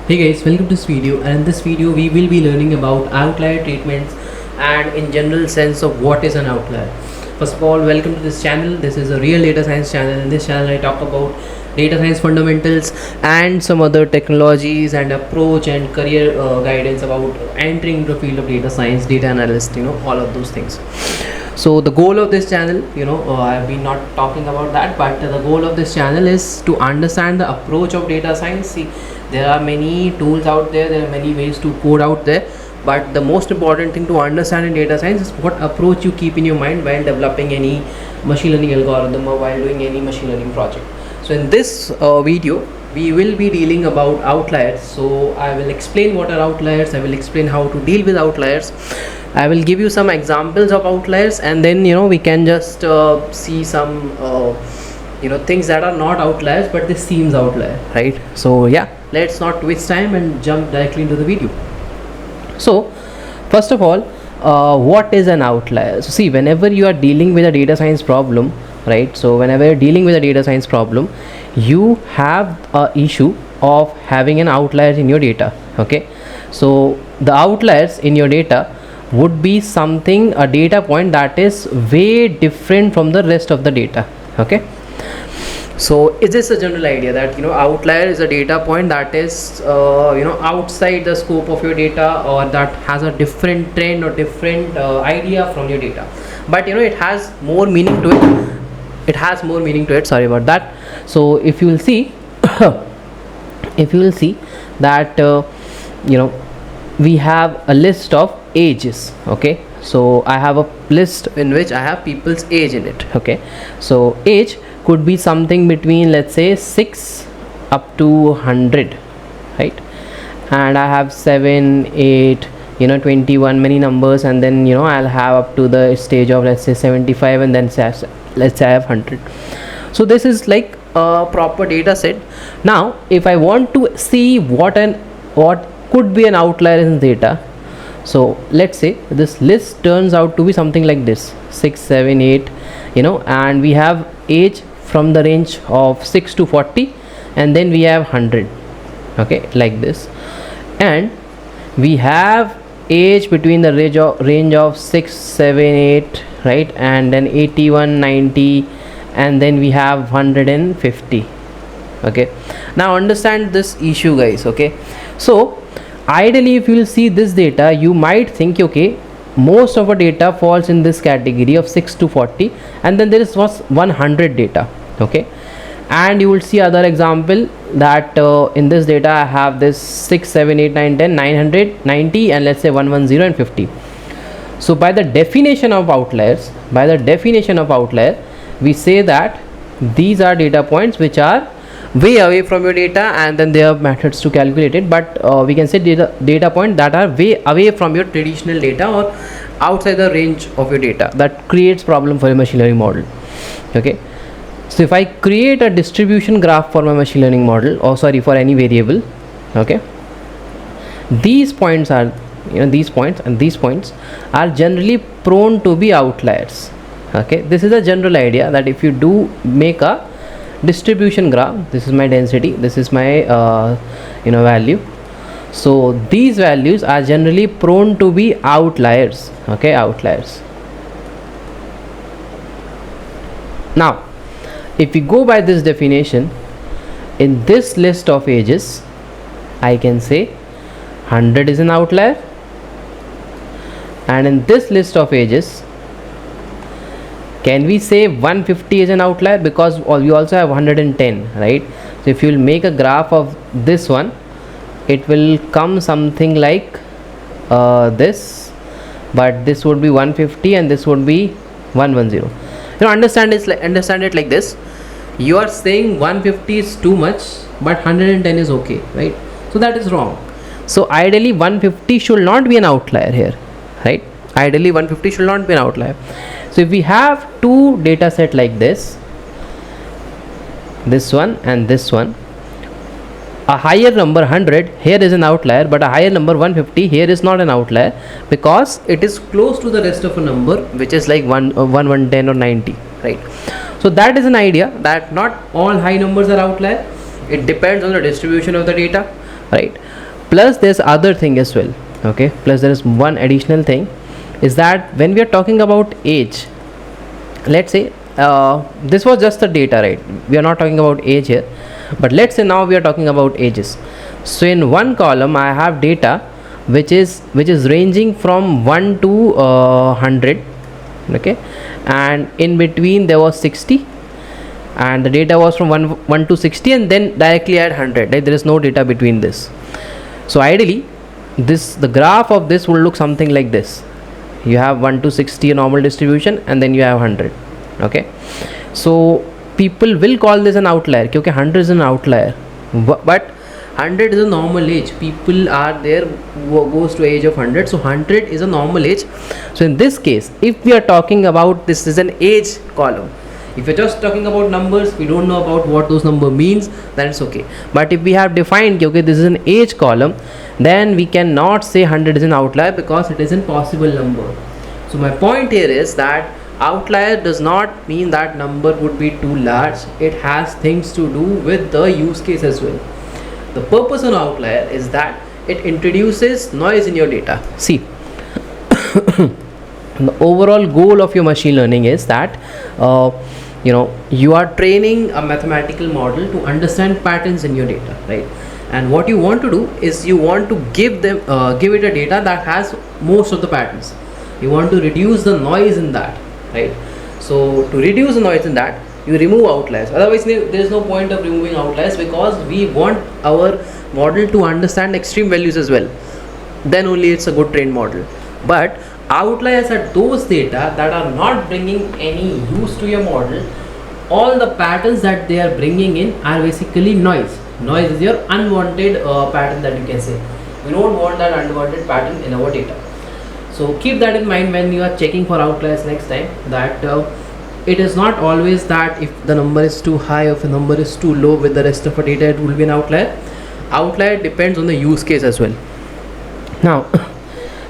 Hey guys, welcome to this video, and in this video we will be learning about outlier treatments and in general sense of what is an outlier. First of all, welcome to this channel. This is a real data science channel. In this channel I talk about data science fundamentals and some other technologies and approach and career guidance about entering the field of data science, data analyst, all of those things. So the goal of this channel, I've been not talking about that, but the goal of this channel is to understand the approach of data science. See, there are many tools out there, there are many ways to code out there, but the most important thing to understand in data science is what approach you keep in your mind while developing any machine learning algorithm or while doing any machine learning project. So in this video we will be dealing about outliers. So I will explain what are outliers, I will explain how to deal with outliers, I will give you some examples of outliers, and then we can just see some things that are not outliers but this seems outlier, right? So yeah, let's not waste time and jump directly into the video. So first of all, what is an outlier? So see, whenever you are dealing with a data science problem, right, so whenever you're dealing with a data science problem, you have a issue of having an outlier in your data. Okay, so the outliers in your data would be something, a data point that is way different from the rest of the data. Okay, so is this a general idea that outlier is a data point that is outside the scope of your data, or that has a different trend or different idea from your data, but it has more meaning to it. Sorry about that. So if you will see that we have a list of ages. Okay, so I have a list in which I have people's age in it. Okay, so age could be something between, let's say, 6 up to 100, right? And I have 7, 8, 21, many numbers, and then I'll have up to the stage of, let's say, 75, and then let's say I have 100. So this is like a proper data set. Now if I want to see what could be an outlier in data, so let's say this list turns out to be something like this: 6, 7, 8, and we have age from the range of 6 to 40, and then we have 100. Okay, like this, and we have age between the range of 6, 7, 8, right, and then 81, 90, and then we have 150. Okay, now understand this issue, guys. Okay, so ideally if you will see this data, you might think, okay, most of our data falls in this category of 6 to 40, and then there is 100 data. Okay, and you will see other example that in this data I have this 6, 7, 8, 9, 10, 900, 90, and let's say 110 and 50. So by the definition of outlier, we say that these are data points which are way away from your data, and then there are methods to calculate it, but we can say data point that are way away from your traditional data or outside the range of your data. That creates problem for a machine learning model. Okay, so if I create a distribution graph for my machine learning model, or sorry, for any variable, okay, these points are these points and these points are generally prone to be outliers. Okay, this is a general idea that if you do make a distribution graph, this is my density, this is my value, so these values are generally prone to be outliers. Okay, outliers. Now if we go by this definition, in this list of ages I can say 100 is an outlier, and in this list of ages can we say 150 is an outlier, because we also have 110, right? So if you will make a graph of this one, it will come something like this, but this would be 150 and this would be 110. Understand it like this: you are saying 150 is too much but 110 is okay, right? So that is wrong. So ideally 150 should not be an outlier here, right? Ideally 150 should not be an outlier. So if we have two data set like this one and this one, a higher number 100 here is an outlier, but a higher number 150 here is not an outlier, because it is close to the rest of a number which is like 110 or 90, right? So that is an idea that not all high numbers are outlier. It depends on the distribution of the data. right? Plus there's other thing as well. Okay, plus there is one additional thing, is that when we are talking about age, let's say this was just the data, right? We are not talking about age here, but let's say now we are talking about ages. So in one column I have data which is ranging from 1 to 100. Okay, and in between there was 60, and the data was from 1 to 60, and then directly at 100, right? There is no data between this. So ideally the graph of this will look something like this. You have 1 to 60 a normal distribution, and then you have 100. Okay, so people will call this an outlier, because 100 is an outlier, but 100 is a normal age. People are there who goes to age of 100, so 100 is a normal age. So in this case, if we are talking about this is an age column, if you're just talking about numbers, we don't know about what those number means, then it's okay. But if we have defined, okay, this is an age column, then we cannot say 100 is an outlier, because it is an possible number. So my point here is that outlier does not mean that number would be too large. It has things to do with the use case as well. The purpose of outlier is that it introduces noise in your data. See, the overall goal of your machine learning is that you are training a mathematical model to understand patterns in your data, right? And what you want to do is you want to give it a data that has most of the patterns. You want to reduce the noise in that, right? So to reduce the noise in that, you remove outliers. Otherwise there is no point of removing outliers, because we want our model to understand extreme values as well. Then only it's a good trained model. But outliers are those data that are not bringing any use to your model. All the patterns that they are bringing in are basically noise. Noise is your unwanted pattern that you can say. We don't want that unwanted pattern in our data. So keep that in mind when you are checking for outliers next time, that it is not always that if the number is too high or if the number is too low with the rest of the data, it will be an outlier. Outlier depends on the use case as well. Now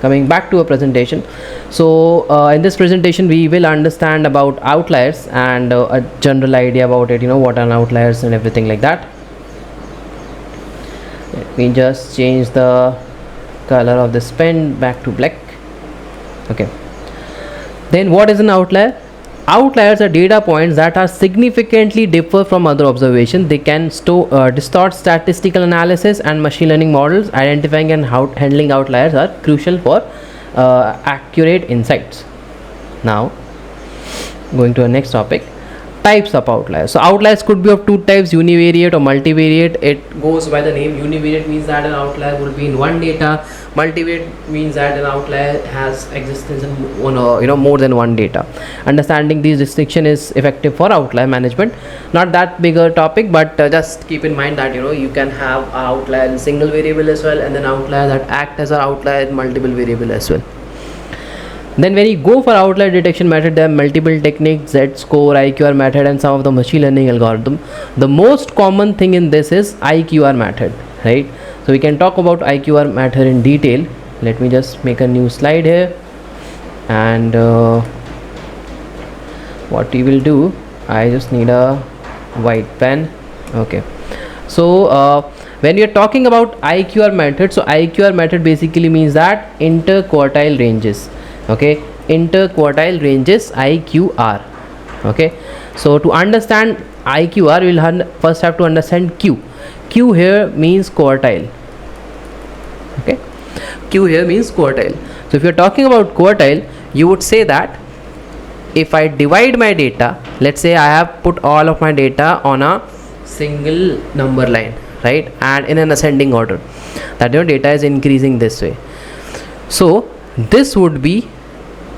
coming back to a presentation, so in this presentation we will understand about outliers and a general idea about it, what are outliers and everything like that. Let me just change the color of this pen back to black. Okay, then what is an outlier? Outliers are data points that are significantly differ from other observations. They can distort statistical analysis and machine learning models. Identifying and handling outliers are crucial for accurate insights. Now going to the next topic, types of outliers. So outliers could be of two types, univariate or multivariate. It goes by the name. Univariate means that an outlier will be in one data. Multivariate means that an outlier has existence in more than one data. Understanding these distinction is effective for outlier management. Not that bigger topic, but just keep in mind that you can have an outlier in single variable as well, and then outlier that act as an outlier in multiple variable as well. Then when you go for outlier detection method, there are multiple techniques, Z-score, IQR method, and some of the machine learning algorithm. The most common thing in this is IQR method, right? So we can talk about IQR method in detail. Let me just make a new slide here, and what we will do, I just need a white pen. Okay, so when we are talking about IQR method, so IQR method basically means that interquartile ranges. Okay, interquartile ranges, IQR. Okay, so to understand IQR, we'll first have to understand Q. Q here means quartile. Okay, Q here means quartile. So if you're talking about quartile, you would say that if I divide my data, let's say I have put all of my data on a single number line, right, and in an ascending order, that data is increasing this way. So this would be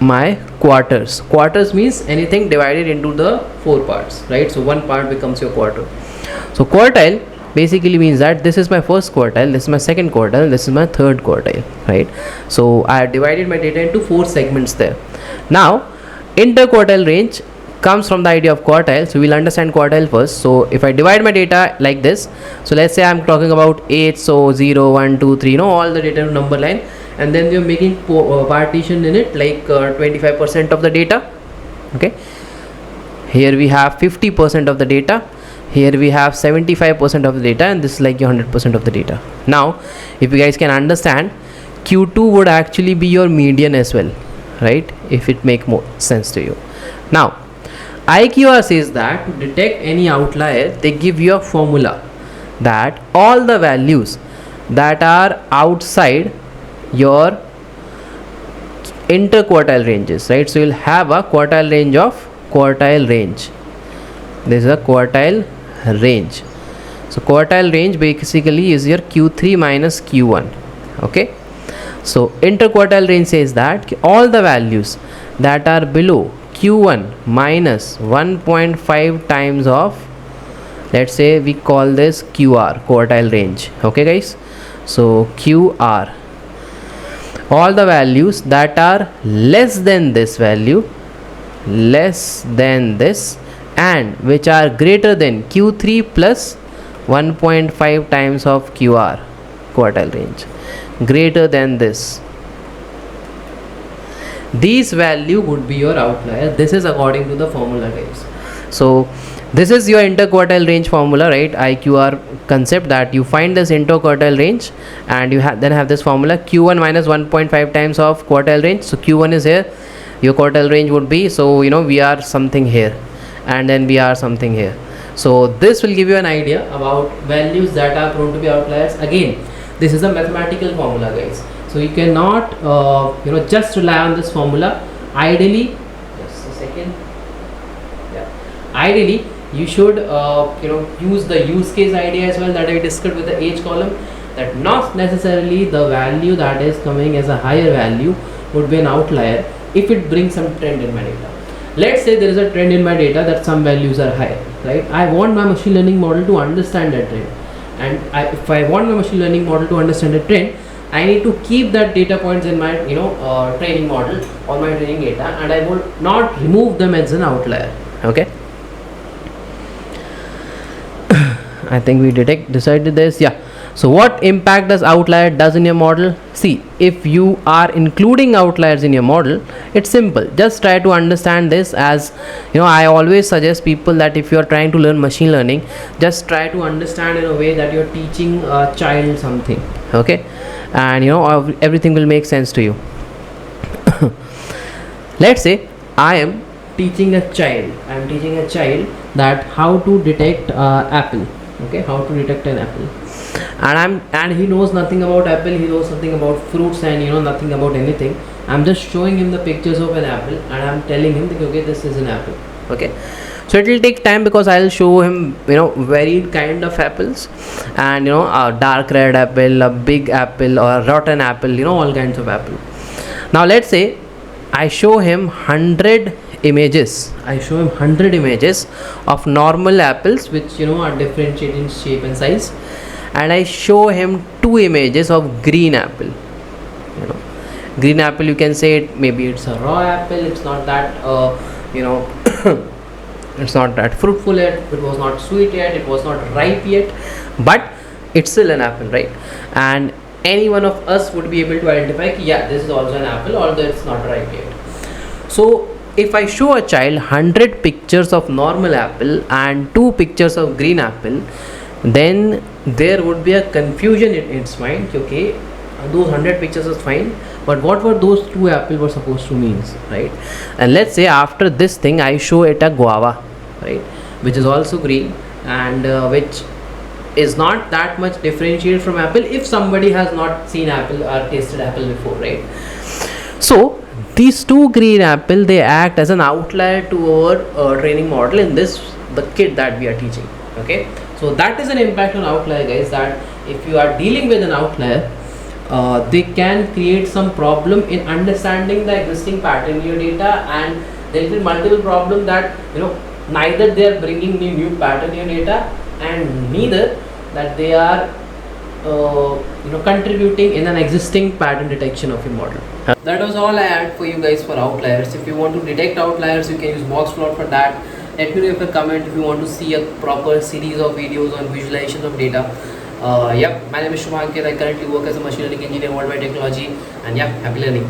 my quarters. Quarters means anything divided into the 4 parts, right? So one part becomes your quarter. So quartile basically means that this is my first quartile, this is my second quartile, this is my third quartile, right? So I have divided my data into 4 segments there. Now interquartile range comes from the idea of quartile, so we'll understand quartile first. So if I divide my data like this, so let's say I'm talking about 8, so 0, 1, 2, 3, all the data number line, and then you're making partition in it like 25% of the data. Okay, here we have 50% of the data, here we have 75% of the data, and this is like your 100% of the data. Now if you guys can understand, Q2 would actually be your median as well, right? If it make more sense to you. Now IQR says that to detect any outlier, they give you a formula that all the values that are outside your interquartile ranges, right? So you'll have a quartile range. This is a quartile range. So quartile range basically is your Q3 minus Q1. Okay, so interquartile range says that all the values that are below Q1 minus 1.5 times of, let's say we call this QR, quartile range. Okay guys, so QR, all the values that are less than this value, less than this, and which are greater than Q3 plus 1.5 times of QR, quartile range, greater than this, these value would be your outlier. This is according to the formula guys. So this is your interquartile range formula, right? IQR concept, that you find this interquartile range and you then have this formula Q1 minus 1.5 times of quartile range. So Q1 is here, your quartile range would be, so you know we are something here and then we are something here. So this will give you an idea about values that are prone to be outliers. Again, this is a mathematical formula guys, so you cannot just rely on this formula. Ideally, just a second, ideally you should use the use case idea as well that I discussed with the age column, that not necessarily the value that is coming as a higher value would be an outlier if it brings some trend in my data. Let's say there is a trend in my data that some values are higher, right? I want my machine learning model to understand that trend, and if I want my machine learning model to understand the trend, I need to keep that data points in my training model or my training data, and I will not remove them as an outlier. Okay, I think we decided this. Yeah, so what impact does outlier does in your model? See, if you are including outliers in your model, it's simple. Just try to understand this. As I always suggest people that if you are trying to learn machine learning, just try to understand in a way that you're teaching a child something. Okay, and everything will make sense to you. Let's say I am teaching a child that how to detect apple. Okay, how to detect an apple, and he knows nothing about apple, he knows something about fruits and nothing about anything. I'm just showing him the pictures of an apple and I'm telling him that okay, this is an apple. Okay, so it will take time because I'll show him varied kind of apples, and a dark red apple, a big apple, or a rotten apple, all kinds of apple. Now let's say I show him 100 images. Of normal apples which are differentiated in shape and size, and I show him 2 images of green apple. Green apple, you can say maybe it's a raw apple, it's not that it's not that fruitful yet, it was not sweet yet, it was not ripe yet, but it's still an apple, right? And any one of us would be able to identify, yeah, this is also an apple, although it's not ripe yet. So if I show a child 100 pictures of normal apple and 2 pictures of green apple, then there would be a confusion in its mind. Okay, those 100 pictures is fine, but what were those 2 apples were supposed to mean, right? And let's say after this thing I show it a guava, right, which is also green and which is not that much differentiated from apple if somebody has not seen apple or tasted apple before, right? So these 2 green apple, they act as an outlier to our training model in the kid that we are teaching. Okay, so that is an impact on outlier guys, that if you are dealing with an outlier, they can create some problem in understanding the existing pattern in your data, and there will be multiple problem that neither they are bringing new pattern in your data, and neither that they are contributing in an existing pattern detection of your model. That was all I had for you guys for outliers. If you want to detect outliers, you can use boxplot for that. Let me know if a comment if you want to see a proper series of videos on visualization of data. My name is Shumankit. I currently work as a machine learning engineer, worldwide technology, and happy learning.